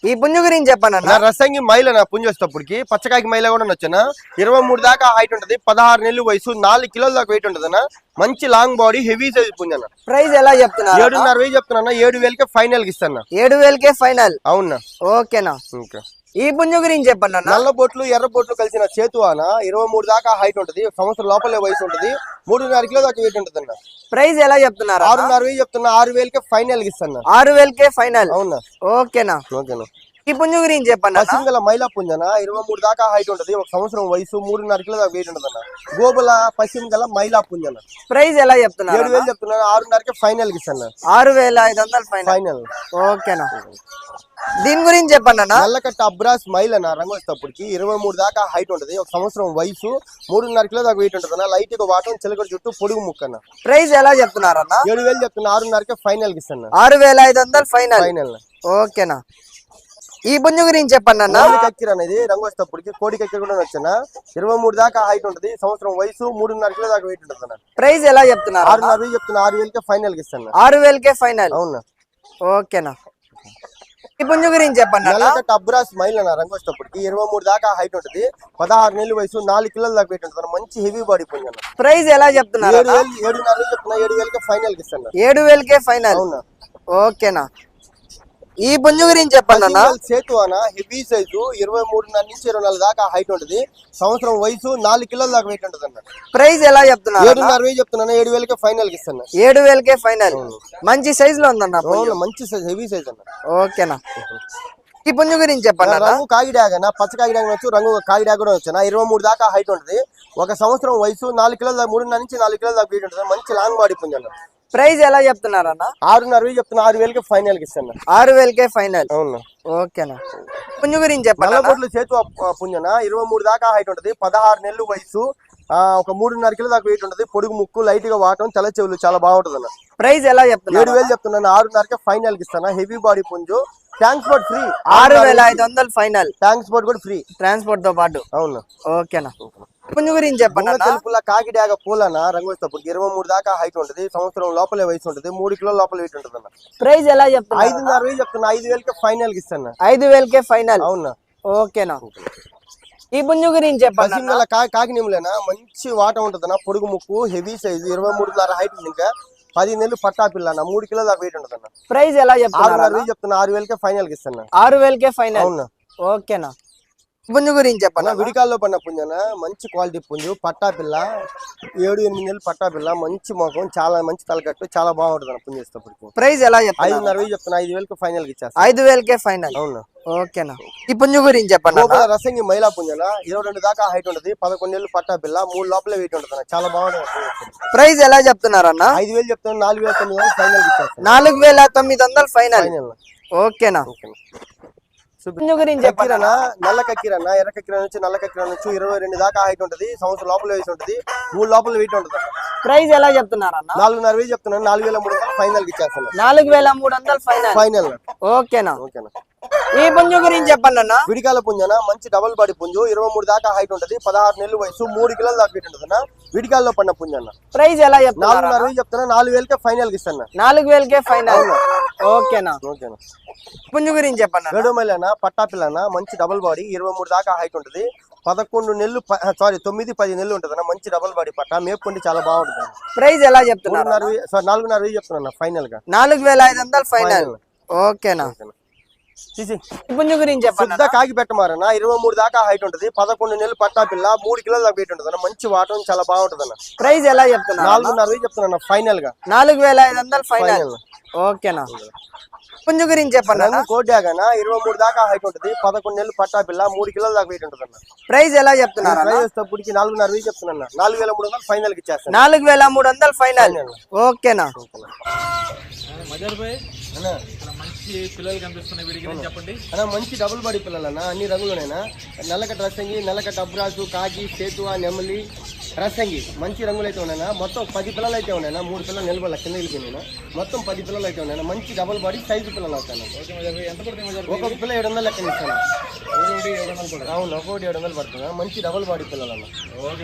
ఈ పుంజు గురించి చెప్పండి. రసంగి మైల నా పుంజు వచ్చేటప్పటికి పచ్చకాయకి మైల కూడా వచ్చానా 23 దాకా హైట్ ఉంటది, 16 నెలలు వయసు, 4 కిలోల దాకా వెయిట్ ఉంటదన్నా. మంచి లాంగ్ బాడీ, హెవీ సైజ్ పుంజన్న. ప్రైస్ ఎలా చెప్తున్నారు? 7,500 చెప్తున్నా. 7,000కే ఫైనల్ కి ఇస్తాను. 7,000కే ఫైనల్. అవునా? ఓకేనా. ఈ పుంజు గురించి చెప్పండి అన్న. నల్ల బొట్లు ఎర్ర బొట్లు కలిసిన చేతు అన్న 23 దాకా హైట్ ఉంటది, సంవత్సరం లోపలే వయసు ఉంటది, 3.5 కిలో దాకా వెయిట్ ఉంటది అన్న. ప్రైస్ ఎలా చెప్తున్నారు? 6,500 చెప్తున్నా. 6,000కే ఫైనల్ కి ఇస్తాను. 6,000కే ఫైనల్. అవునా? ఓకేనా. ఓకేనా. ఈ పుంజు గురించి చెప్పండి. పశ్చిమ మైలా పుంజన 23 దాకా హైట్ ఉంటది, ఒక సంవత్సరం వయసు, 3.5 కిలో దాకా వెయిట్ ఉంటదన్న. గోబుల పశ్చిమ గల మైలా పుంజన. ప్రైస్ ఎలా చెప్తున్నారు? 7,000 చెప్తున్నా. 6,500కే ఫైనల్ కి ఇస్తాను. 6,500 ఫైనల్. ఓకేనా. దీని గురించి చెప్పండి అన్న. నల్లకట్ట అబ్రాస్ మైల్ అన్న రంగు వచ్చేటప్పటికి 23 దాకా హైట్ ఉంటది, ఒక సంవత్సరం వయసు, 3.5 కిలో దాకా వెయిట్ ఉంటదన్న. లైట్ గా వాటం, చిలకడ చుట్టూ, పొడుగు ముక్కన్న. ప్రైస్ ఎలా చెప్తున్నారు అన్న? 7,000 చెప్తున్నా. 6,500కే ఫైనల్ కి ఇస్తాను. 6,500 ఫైనల్. ఫైనల్. ఓకేనా. ఈ పుంజు గురించి చెప్పండి అన్న. కక్కిర అనేది రంగు వచ్చేటప్పటికి కోడి కక్కిర కూడా వచ్చిన 23 దాకా హైట్ ఉంటది, సంవత్సరం వయసు, 3.5 కిలో దాకా వెయిట్ ఉంటది. ప్రైస్ ఎలా చెప్తున్నారు? 6,500 చెప్తున్నా. 6,000కే ఫైనల్ కి ఇస్తాను. 6,000కే ఫైనల్. అవునా? ఓకేనా. ఈ పుంజు గురించి చెప్పండి. నల్లకట్ట అబ్రాస్ మైల్ అన్న రంగు వచ్చేటప్పటికి 23 దాకా హైట్ ఉంటది, 16 నెలలు వయసు, 4 కిలోల దాకా వెయిట్ ఉంటది. మంచి హెవీ బాడీ పుంజు అన్న. ప్రైస్ ఎలా చెప్తున్నారు? 7,500 చెప్తున్నా. 7,000కే ఫైనల్ కి ఇస్తాను. 7,000కే ఫైనల్. అవునా? ఓకేనా. ఈ పుంజు గురించి చెప్పండి అన్న. సేతు అన్న హెవీ సైజు, 23.5 నుంచి 24 దాకా హైట్ ఉంటది, సంవత్సరం వయసు, 4 కిలోల దాకా వెయిట్ ఉంటది అన్న. ప్రైస్ ఎలా చెప్తున్నారు? 7,500 చెప్తున్నా. 7,000కే ఫైనల్ కి ఇస్తాను. 7,000కే ఫైనల్. మంచి సైజ్ లో ఉందన్న. మంచి సైజ్, హెవీ సైజ్ అన్న. ఓకేనా. ఈ పుంజు గురించి చెప్పండి. రంగు కాగిడాగ పచ్చ కాగిడాగ వచ్చు, రంగు కాగిడాగ కూడా వచ్చా. 23 దాకా హైట్ ఉంటది, ఒక సంవత్సరం వయసు, 4 కిలోల దాకా, 3.5 నుంచి 4 కిలోల దాకా వెయిట్ ఉంటది. మంచి లాంగ్ బాడీ పుంజు అన్న. ప్రైస్ ఎలా చెప్తున్నారు అన్న? 6,500 చెప్తున్నా. 6,000కే ఫైనల్ కి ఇస్తాను. 6,000కే ఫైనల్. అవునా? ఓకేనా. పుంజు గురించి చెప్పండి. నల్లబొట్లు చేతు పుంజన 23 దాకా హైట్ ఉంటది, 16 నెలలు వయసు, ఒక 3.5 కిలో దాకా వెయిట్ ఉంటది, పొడుగు ముక్కు, లైట్ గా వాటం, తెల్ల చెవులు, చాలా బాగుంటది అన్న. ప్రైస్ ఎలా చెప్తున్నారు? 7,000 చెప్తున్నాను. 6,500కే ఫైనల్ కి ఇస్తాను. హెవీ బాడీ పుంజు, ట్రాన్స్పోర్ట్ ఫ్రీ. 6,500 ఫైనల్. ట్రాన్స్పోర్ట్ కూడా ఫ్రీ, ట్రాన్స్పోర్ట్ తో పాటు. అవును. ఓకేనా. పుంజు గురించి చెప్పండి. తెలుపుల కాకిడాగ పూలన రంగు వచ్చేటప్పుడు 23 దాకా హైట్ ఉంటది, సంవత్సరం లోపలే వయసు ఉంటది, 3 కిలోల లోపల వెయిట్ ఉంటది అన్న. ప్రైస్ ఎలా చెప్తున్నారు? 5,500 చెప్తున్నా. 5,000కే ఫైనల్ కి ఇస్తాను. 5,000కే ఫైనల్. అవునా? ఓకేనా. ఈ పుంజు గురించి చెప్పండి. కాకినిములేనా మంచి వాటం ఉంటదన్న, పొడుగు ముక్కు, హెవీ సైజు, 23.5 హైట్ ఉంది, ఇంకా 10 నెలలు పట్టా పిల్ల అన్న, 3 కిలోల దాకా వెయిట్ ఉంటదన్న. ప్రైస్ ఎలా చెప్తున్నారు? 6,500 చెప్తున్నా. 6,000కే ఫైనల్ కి ఇస్తాను. 6,000కే ఫైనల్. అవునా? ఓకేనా. పుంజు గురించి చెప్పండి. విడికాల్లో పడిన పుంజన మంచి క్వాలిటీ పుంజు, పట్టా పిల్ల, 7-8 నెలలు పట్టా పిల్ల, మంచి మొఖం, చాలా మంచి తలకట్టు, చాలా బాగుంటది అన్న పుంజు ఇష్టపడికి. ప్రైస్ ఎలా చెప్తున్నారు? 5,500 చెప్తున్నా. 5,000కే ఫైనల్ కి ఇచ్చేస్తా. 5,000కే ఫైనల్. అవునా? ఓకేనా. ఈ పుంజు గురించి చెప్పండి. రసంగి మైలా పుంజన 22 దాకా హైట్ ఉంటది, 11 నెలలు పట్టా పిల్ల, 3 లోపలే వెయిట్ ఉంటది, చాలా బాగుంటది. ప్రైస్ ఎలా చెప్తున్నారు అన్న? 5,000 చెప్తున్నా. 4,900 ఫైనల్ కి ఇచ్చేస్తా. 4,900 ఫైనల్. ఓకేనా. గురించి చెప్పిరనా నల్ల కక్కిరన్న, ఎర్ర కక్కిర నుంచి నల్ల కక్కిర నుంచి 22 దాకా హైట్ ఉంటది, సంవత్సరం లోపల వేసి ఉంటది, 3 లోపల వెయిట్ ఉంటది. ప్రైస్ ఎలా చెప్తున్నారన్న? 4,500 చెప్తున్నాను. 4,300 ఫైనల్ కి ఇచ్చేస్తాను. 4,300 ఫైనల్. ఓకేనా. ఓకేనా. ఈ పుంజు గురించి చెప్పండి అన్న. విడికాల పుంజన మంచి డబల్ బాడీ పుంజు, 23 దాకా హైట్ ఉంటది, 16 నెలలు వయసు, 3 కిలోల దాకా వెయిట్ ఉంటది అన్న. విడికాల్లో పడిన పుంజన్న. ప్రైస్ ఎలా చెప్తున్నారు? 4,500 చెప్తున్నా. 4,000కే ఫైనల్ కి ఇస్తాను. 4,000కే ఫైనల్. ఓకేనా. ఓకేనా. పుంజు గురించి చెప్పండి. వేడుమైలన పట్టా పిల్లన మంచి డబల్ బాడీ, 23 దాకా హైట్ ఉంటది, 11 నెలలు 9-10 నెలలు ఉంటది అన్న. మంచి డబల్ బాడీ పట్టా, మేపుకుంటే చాలా బాగుంటది. ప్రైస్ ఎలా చెప్తున్నారు? 4,500 చెప్తున్నా. ఫైనల్ గా 4,500 ఫైనల్. ఓకేనా. పుంజు గురించి చెప్పండి. కాకి పెట్టమారన్న 23 దాకా హైట్ ఉంటది, 11 నెలలు పట్టా పిల్ల, 3 కిలోల దాకా వెయిట్ ఉంటది అన్న. మంచి వాటం, చాలా బాగుంటది అన్న. ప్రైస్ ఎలా చెప్తున్నారు? 4,500 చెప్తున్నా. ఫైనల్ గా 4,500 ఫైనల్. ఓకేనా. పుంజు గురించి చెప్పండి. కోడ్యాగన 23 దాకా హైట్ ఉంటది, 11 నెలలు పట్టా పిల్ల, 3 కిలోల దాకా వెయిట్ ఉంటది అన్న. ప్రైస్ ఎలా చెప్తున్నారు? ప్రైస్ 4,500 చెప్తున్నా. 4,300 ఫైనల్ కి ఇచ్చేస్తాను. 4,300 ఫైనల్. ఓకేనా. మంచి పిల్లలు కనిపిస్తున్నాయి, వీడి గురించి చెప్పండి అన్న. మంచి డబుల్ బాడీ పిల్లలన్నా, అన్ని రంగులోనైనా. నల్లకట్ట రసంగి, నల్లకట్ట అబ్రాసు, కాకి, సేతువా, నెమలి, రసంగి మంచి రంగులు అయితే ఉన్నాయన్నా. మొత్తం 10 పిల్లలు అయితే ఉన్నాయన్నా. 3 పిల్లలు నిలబడాల కింద వెళ్ళిపోయినా, మొత్తం 10 పిల్లలు అయితే ఉన్నాయన్నా. మంచి డబుల్ బాడీ సైజు పిల్లలు అవుతాను. ఒక్కొక్క పిల్ల 700 లెక్కన ఇస్తాను. అవును, ఒక్కొక్కటి 700 పడుతుంది. మంచి డబుల్ బాడీ పిల్లలన్నా. ఓకే.